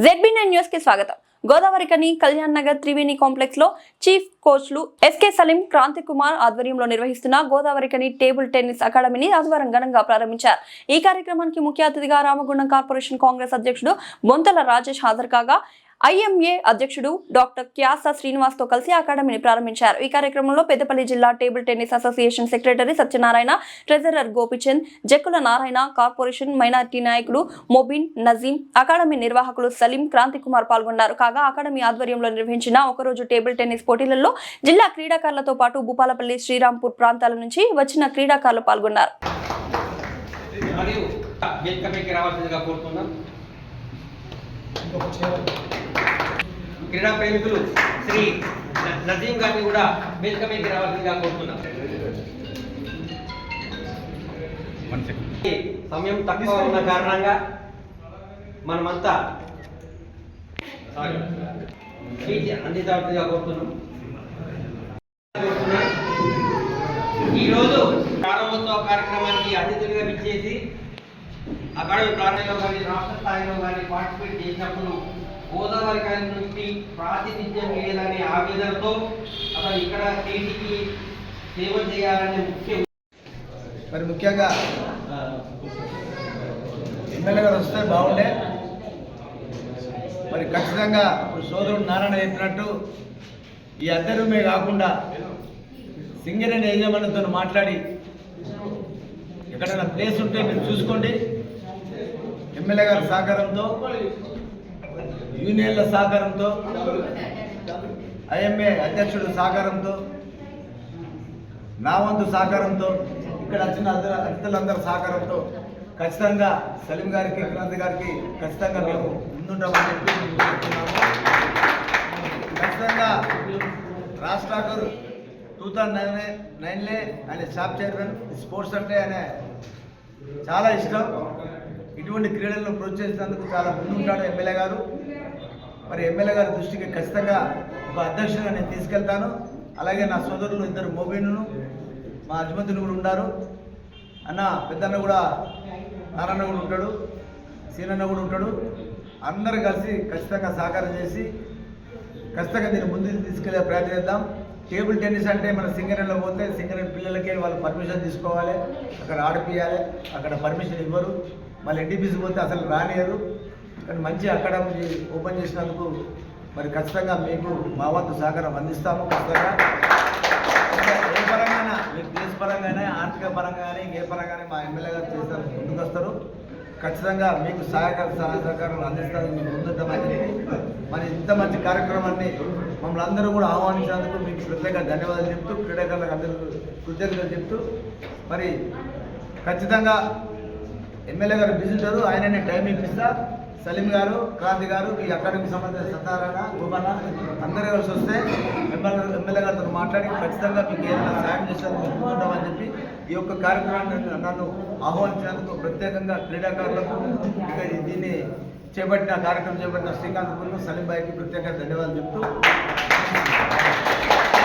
ZB9 news కి స్వాగతం. Godavarikhani Kalyan Nagar Triveni complex లో చీఫ్ కోచ్లు ఎస్కే సలీం, క్రాంతి కుమార్ ఆధ్వర్యంలో నిర్వహిస్తున్న గోదావరికని టేబుల్ టెన్నిస్ అకాడమీని ఆదివారం ఘనంగా ప్రారంభించారు. ఈ కార్యక్రమానికి ముఖ్య అతిథిగా రామగుండం కార్పొరేషన్ కాంగ్రెస్ అధ్యక్షుడు బొంతల రాజేష్ హాజరు కాగా IMA అధ్యక్షుడు డాక్టర్ క్యాస శ్రీనివాస్ తో కలిసి అకాడమీని ప్రారంభించారు. ఈ కార్యక్రమంలో పెద్దపల్లి జిల్లా table tennis association secretary Satyanarayana, treasurer Gopichand, Jakkula Narayana, corporation minority నాయకుడు మొబిన్ నజీం, అకాడమీ నిర్వాహకులు సలీం, క్రాంతి కుమార్ పాల్గొన్నారు. కాగా అకాడమీ ఆధ్వర్యంలో నిర్వహించిన ఒకరోజు టేబుల్ టెన్నిస్ పోటీలలో జిల్లా క్రీడాకారులతో పాటు భూపాలపల్లి, శ్రీరాంపూర్ ప్రాంతాల నుంచి వచ్చిన క్రీడాకారులు పాల్గొన్నారు. క్రీడా ప్రేమికులు శ్రీ నజీం గారిని కూడా వేదిక మీదకి రావాల్సిందిగా కోరుతున్నాం. సమయం తక్కువ ఉన్న కారణంగా మనమంతా అందించవలసిందిగా కోరుతున్నాం. ఈరోజు ప్రారంభోత్సవ కార్యక్రమానికి అతిథులుగా విచ్చేసి అకాడమీ ప్రాంతంలో కానీ రాష్ట్ర స్థాయిలో కానీ పార్టిసిపేట్ చేసినప్పుడు గోదావరి కాలం నుంచి ప్రాతినిధ్యం లేదనే ఆవేదనతో అసలు ఇక్కడ కేటీకి సేవ చేయాలనే ముఖ్యంగా ఎమ్మెల్యే గారు వస్తే బాగుండే. ఖచ్చితంగా సోదరుడు నారాయణ చెప్పినట్టు ఈ అద్దె రూమే కాకుండా సింగరేణి యజమానితో మాట్లాడి ఎక్కడైనా ప్లేస్ ఉంటే మీరు చూసుకోండి. ఎమ్మెల్యే గారి సహకారంతో, యూనియన్ల సహకారంతో, IMA అధ్యక్షుడు సహకారంతో, నా వంతు సహకారంతో, ఇక్కడ వచ్చిన అతిథులందరి సహకారంతో ఖచ్చితంగా సలీం గారికి, క్రాంతి గారికి ఖచ్చితంగా మేము ముందుంటామని చెప్పి చెప్తున్నాము. ఖచ్చితంగా రాజ్ ఠాకూర్ 2009 ఆయన షాప్ చైర్మన్. స్పోర్ట్స్ అంటే ఆయన చాలా ఇష్టం. ఇటువంటి క్రీడలను ప్రోత్సహించినందుకు చాలా ముందుంటాడు ఎమ్మెల్యే గారు. ఎమ్మెల్యే గారి దృష్టికి ఖచ్చితంగా ఒక అధ్యక్షుడిగా నేను తీసుకెళ్తాను. అలాగే నా సోదరులు ఇద్దరు మొబైన్ను, మా అజ్మతులు కూడా ఉన్నారు. అన్న పెద్దన్న కూడా, నారాయణ కూడా ఉంటాడు, సీనన్న కూడా ఉంటాడు. అందరూ కలిసి ఖచ్చితంగా సహకారం చేసి ఖచ్చితంగా దీన్ని ముందుకు తీసుకెళ్లే ప్రయత్నం చేద్దాం. టేబుల్ టెన్నిస్ అంటే మన సింగరేణిలో పోతే సింగరేణి పిల్లలకే వాళ్ళు పర్మిషన్ తీసుకోవాలి, అక్కడ ఆడిపియాలి. అక్కడ పర్మిషన్ ఇవ్వరు. మళ్ళీ NTPC పోతే అసలు రానియరు. కానీ మంచి అకాడమీ ఓపెన్ చేసినందుకు ఖచ్చితంగా మీకు మా వంతు సహకారం అందిస్తాము. ఖచ్చితంగా ఏ పరంగా, మీకు ప్లేస్ పరంగానే, ఆర్థిక పరంగానే, ఏ పరంగానే మా ఎమ్మెల్యే గారు చేస్తారు, ముందుకు వస్తారు. ఖచ్చితంగా మీకు సహకారం అందిస్తానికి మీకు ముందుంటామని ఇంత మంచి కార్యక్రమాన్ని మమ్మల్ని అందరూ కూడా ఆహ్వానించినందుకు మీకు ప్రత్యేక ధన్యవాదాలు చెప్తూ, క్రీడాకారులకు అందరూ కృతజ్ఞతలు చెప్తూ ఖచ్చితంగా ఎమ్మెల్యే గారు బిజీ ఉంటారు. ఆయననే టైం ఇప్పిస్తా. సలీం గారు, క్రాంతి గారు, ఈ అకాడమీకి సంబంధించిన సత్యనారాయణ, గోపాల అందరూ కలిసి వస్తే ఎమ్మెల్యే గారితో మాట్లాడి ఖచ్చితంగా మీకు ఏదైనా సాయం చేసేందుకు మీకు ముందుంటామని చెప్పి ఈ యొక్క కార్యక్రమాన్ని నన్ను ఆహ్వానించినందుకు ప్రత్యేకంగా క్రీడాకారులకు, దీన్ని కార్యక్రమం చేపట్టిన శ్రీకాంత్, సలీం బాయ్కి ప్రత్యేక ధన్యవాదాలు చెప్తూ